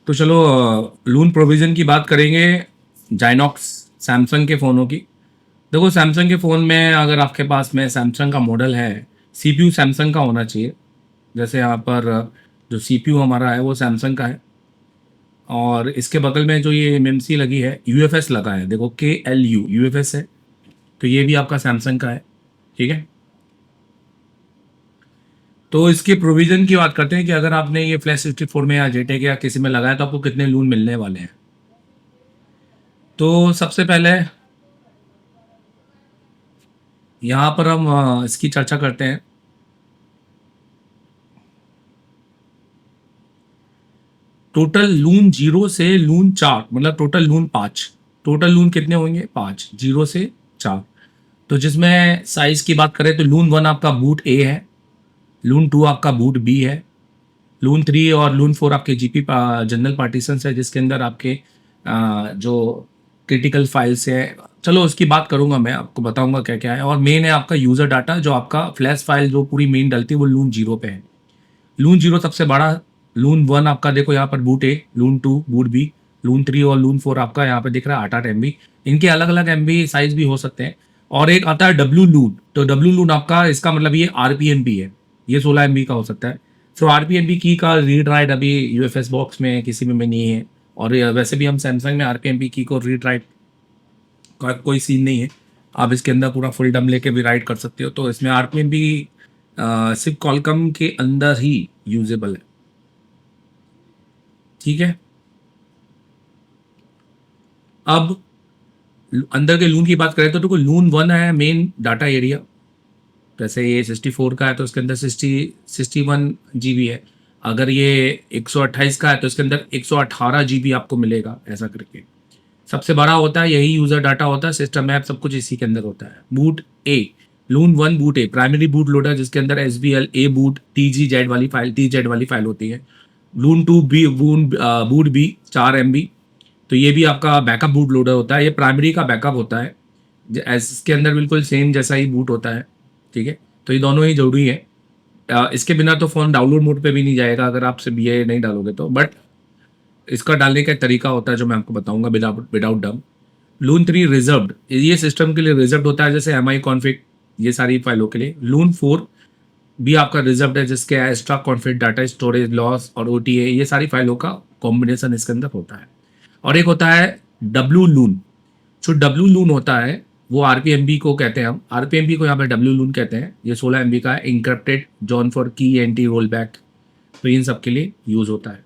तो चलो लून प्रोविज़न की बात करेंगे जाइनॉक्स सैमसंग के फ़ोनों की। देखो सैमसंग के फ़ोन में अगर आपके पास में सैमसंग का मॉडल है, सीपीयू सैमसंग का होना चाहिए। जैसे यहाँ पर जो सीपीयू हमारा है वो सैमसंग का है, और इसके बगल में जो ये एमएमसी लगी है, यूएफएस लगा है, देखो KLU यूएफएस है, तो ये भी आपका सैमसंग का है। ठीक है, तो इसके प्रोविज़न की बात करते हैं कि अगर आपने ये फ्लैश 64 में या जेटेक या किसी में लगाया तो आपको कितने लून मिलने वाले हैं। तो सबसे पहले यहाँ पर हम इसकी चर्चा करते हैं। टोटल लून 0 से लून 4, मतलब टोटल लून 5। टोटल लून कितने होंगे? 5, 0 से 4। तो जिसमें साइज की बात करें तो लून 1 आपका बूट ए है, लून 2 आपका बूट बी है, लून 3 और लून 4 आपके जीपी जनरल पार्टीशंस है, जिसके अंदर आपके जो क्रिटिकल फाइल्स है, चलो उसकी बात करूंगा, मैं आपको बताऊंगा क्या क्या है। और मेन है आपका यूज़र डाटा, जो आपका फ्लैश फाइल जो पूरी मेन डलती है वो लून 0 पे है। लून 0 सबसे बड़ा, लून 1 आपका देखो यहाँ पर बूट ए, लून 2 बूट बी, लून 3 और लून 4 आपका यहाँ पे दिख रहा है 8-8 MB। इनके अलग अलग MB साइज भी हो सकते हैं। और एक आता है डब्ल्यू लून, तो डब्ल्यू लून आपका, इसका मतलब ये RPMB है, ये 16 MB का हो सकता है। सो RPMB की का रीड राइट अभी यूएफएस बॉक्स में किसी में भी नहीं है, और वैसे भी हम सैमसंग में RPMB की को रीड राइट का कोई सीन नहीं है। आप इसके अंदर पूरा फुल डम लेके भी राइट कर सकते हो, तो इसमें RPMB सिर्फ कॉलकम के अंदर ही यूजेबल है। ठीक है, अब अंदर के लून की बात करें तो देखो लून 1 है मेन डाटा एरिया। जैसे ये 64 का है तो इसके अंदर 61 GB है। अगर ये 128 का है तो इसके अंदर 118 GB आपको मिलेगा, ऐसा करके। सबसे बड़ा होता है यही यूजर डाटा होता है, सिस्टम ऐप सब कुछ इसी के अंदर होता है। बूट ए, लून 1 बूट ए प्राइमरी बूट लोडर, जिसके अंदर SBL ए बूट TGZ वाली फाइल, TZ वाली फाइल होती है। लून 2 बी बूट बी 4 MB, तो ये भी आपका बैकअप बूट लोडर होता है, ये प्राइमरी का बैकअप होता है। इसके अंदर बिल्कुल सेम जैसा ही बूट होता है। ठीक है, तो ये दोनों ही जरूरी है। इसके बिना तो फ़ोन डाउनलोड मोड पे भी नहीं जाएगा अगर आप सिर्फ ये नहीं डालोगे तो। बट इसका डालने का एक तरीका होता है जो मैं आपको बताऊंगा, विदाउट डम। लून 3 रिजर्व्ड, ये सिस्टम के लिए रिजर्व्ड होता है, जैसे MI कॉन्फ़िग, ये सारी फाइलों के लिए। लून 4 भी आपका रिजर्व्ड है, जिसके extra config, data storage loss और OTA, ये सारी फाइलों का कॉम्बिनेशन इसके अंदर होता है। और एक होता है डब्ल्यू लून। जो डब्ल्यू लून होता है वो RPMB को कहते हैं, हम RPMB को यहाँ पे डब्ल्यू लून कहते हैं। ये 16 MB का है, इंक्रिप्टेड जॉन फॉर की एंटी रोल बैक, तो इन सब के लिए यूज होता है।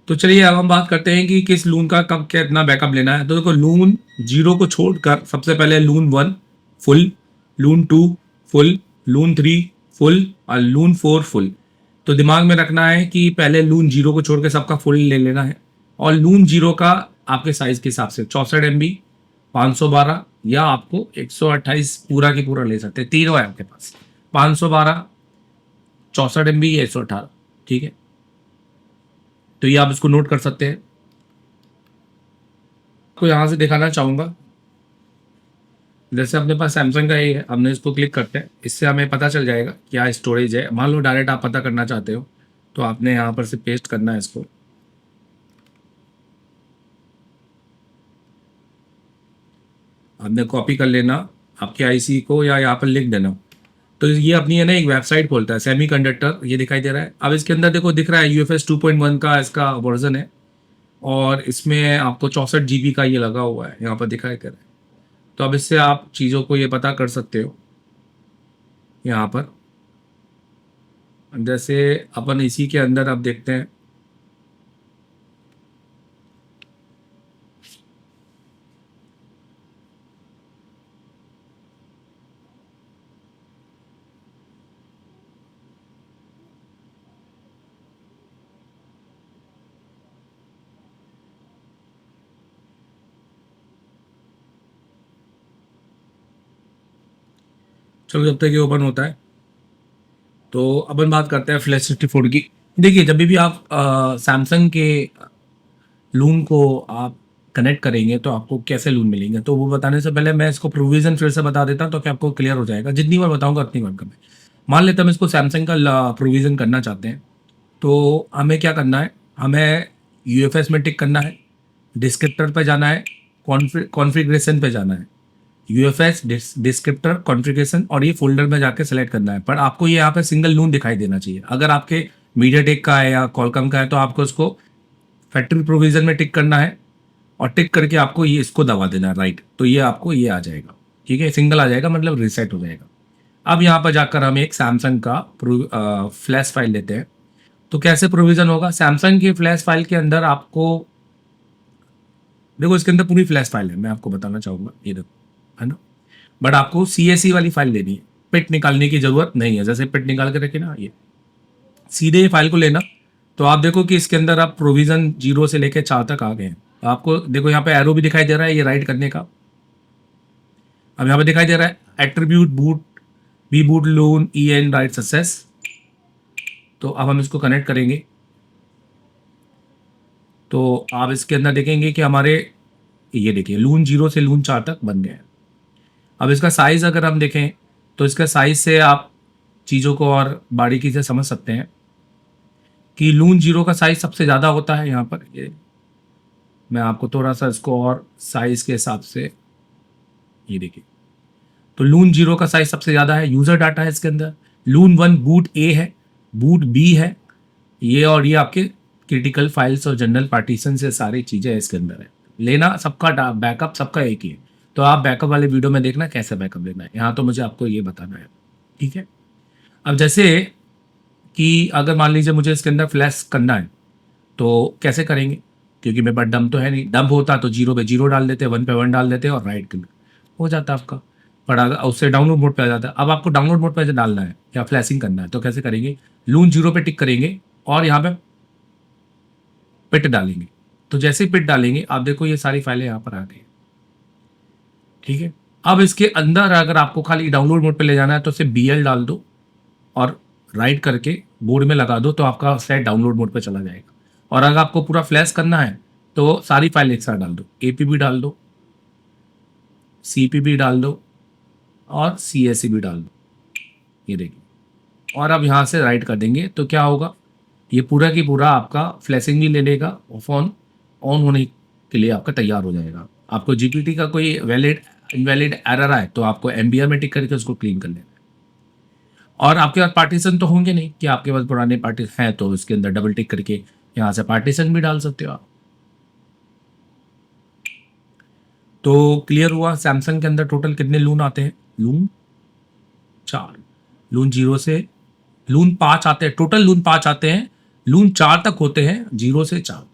तो चलिए अब हम बात करते हैं कि किस लून का कब कितना बैकअप लेना है। तो देखो लून 0 को छोड़कर सबसे पहले लून 1 फुल, लून 2 फुल, लून 3 फुल और लून 4 फुल। तो दिमाग में रखना है कि पहले लून 0 को छोड़ के सबका फुल ले लेना है। और लून 0 का आपके साइज के हिसाब से 64 MB, 512 या आपको 128 पूरा की पूरा ले सकते हैं, तीनों है आपके पास, 512, 64 MB या 118। ठीक है, तो ये आप इसको नोट कर सकते हैं। आपको यहाँ से दिखाना चाहूँगा, जैसे अपने पास सैमसंग का ये है, हमने इसको क्लिक करते हैं, इससे हमें पता चल जाएगा क्या स्टोरेज है। मान लो डायरेक्ट आप पता करना चाहते हो तो आपने यहाँ पर से पेस्ट करना है इसको। आपने कॉपी कर लेना आपके IC को या यहाँ पर लिख देना। तो ये अपनी है ना एक वेबसाइट खोलता है, सेमी कंडक्टर, ये दिखाई दे रहा है। अब इसके अंदर देखो दिख रहा है UFS 2.1 का इसका वर्जन है, और इसमें आपको 64 GB का ये लगा हुआ है, यहाँ पर दिखाई दे रहा है। तो अब इससे आप चीज़ों को ये पता कर सकते हो यहाँ पर। जैसे अपन इसी के अंदर अब देखते हैं, चलो जब तक ये ओपन होता है तो अपन बात करते हैं फ्लैश 64 की। देखिए जब भी आप सैमसंग के लून को आप कनेक्ट करेंगे तो आपको कैसे लून मिलेंगे, तो वो बताने से पहले मैं इसको प्रोविज़न फिर से बता देता हूँ, तो कि आपको क्लियर हो जाएगा। जितनी बार बताऊंगा उतनी बार कम है। मान लेते हम इसको सैमसंग का प्रोविज़न करना चाहते हैं, तो हमें क्या करना है, हमें यूएफएस में टिक करना है, डिस्क्रिप्टर पे जाना है, कॉन्फ़िगरेशन पे जाना है, यूएफएस डिस्क्रिप्टर कॉन्फ़िगरेशन, और ये फोल्डर में जाके सेलेक्ट करना है। पर आपको ये यहाँ पे सिंगल लून दिखाई देना चाहिए। अगर आपके मीडियाटेक का है या कॉलकॉम का है तो आपको उसको फैक्ट्री प्रोविजन में टिक करना है, और टिक करके आपको ये इसको दबा देना है राइट, तो ये आपको ये आ जाएगा। ठीक है, सिंगल आ जाएगा, मतलब रिसेट हो जाएगा। अब यहाँ पर जाकर हम एक सैमसंग का फ्लैश फाइल लेते हैं। तो कैसे प्रोविज़न होगा, सैमसंग की फ्लैश फाइल के अंदर आपको देखो, इसके अंदर पूरी फ्लैश फाइल है, मैं आपको बताना चाहूँगा, ये देखो, है ना। बट आपको CSE वाली फाइल लेनी है, पिट निकालने की ज़रूरत नहीं है। जैसे पिट निकाल के रखे ना, ये सीधे ये फाइल को लेना। तो आप देखो कि इसके अंदर आप प्रोविज़न 0 से लेकर 4 तक आ गए हैं। आपको देखो यहाँ पे एरो भी दिखाई दे रहा है, ये राइट करने का। अब यहाँ पे दिखाई दे रहा है एट्रीब्यूट बूट बी बूट लून EN राइट सक्सेस। तो अब हम इसको कनेक्ट करेंगे, तो आप इसके अंदर देखेंगे कि हमारे ये देखिए लून 0 से लून 4 तक बन गए हैं। अब इसका साइज़ अगर हम देखें तो इसका साइज़ से आप चीज़ों को और बारीकी से समझ सकते हैं कि लून 0 का साइज़ सबसे ज़्यादा होता है। यहाँ पर ये मैं आपको थोड़ा सा इसको और साइज़ के हिसाब से, ये देखिए, तो लून 0 का साइज़ सबसे ज़्यादा है। यूज़र डाटा है इसके अंदर। लून 1 बूट A है, बूट B है, ये और ये आपके क्रिटिकल फाइल्स और जनरल पार्टीशन से सारी चीज़ें इसके अंदर है। लेना सबका बैकअप सबका एक ही है। तो आप बैकअप वाले वीडियो में देखना कैसे बैकअप लेना है, यहाँ तो मुझे आपको ये बताना है। ठीक है, अब जैसे कि अगर मान लीजिए मुझे इसके अंदर फ्लैश करना है तो कैसे करेंगे, क्योंकि मेरे पास डंप तो है नहीं। डंप होता तो 0 पे 0 डाल देते, 1 पे 1 डाल देते और राइट क्लिक हो जाता आपका। पर अगर उससे डाउनलोड मोड पे आ जाता है। अब आपको डाउनलोड मोड पे डालना है या फ्लैशिंग करना है तो कैसे करेंगे, लून 0 पे टिक करेंगे और यहाँ पे पिट डालेंगे। तो जैसे ही पिट डालेंगे आप देखो ये सारी फाइलें यहाँ पर आ गई। ठीक है, अब इसके अंदर अगर आपको खाली डाउनलोड मोड पे ले जाना है तो सिर्फ BL डाल दो और राइट करके बोर्ड में लगा दो, तो आपका सेट डाउनलोड मोड पे चला जाएगा। और अगर आपको पूरा फ्लैश करना है तो सारी फाइल एक साथ डाल दो, APB डाल दो, CPB डाल दो और CSE भी डाल दो, ये देखिए। और अब यहाँ से राइट कर देंगे तो क्या होगा, ये पूरा की पूरा आपका फ्लैशिंग भी ले लेगा और फ़ोन ऑन होने के लिए आपका तैयार हो जाएगा। आपको GPT का कोई वैलिड इनवैलिड एरर आए तो आपको MBR में टिक करके उसको क्लीन कर लेना है। और आपके पास पार्टीशन तो होंगे नहीं कि आपके पास पुराने पार्टीशन हैं, तो इसके अंदर डबल टिक करके यहाँ से पार्टीशन भी डाल सकते हो आप। तो क्लियर हुआ सैमसंग के अंदर टोटल कितने लून आते हैं, लून 4। लून 0 से लून 5 आते हैं, टोटल लून 5 आते हैं, लून 4 तक होते हैं 0 से 4।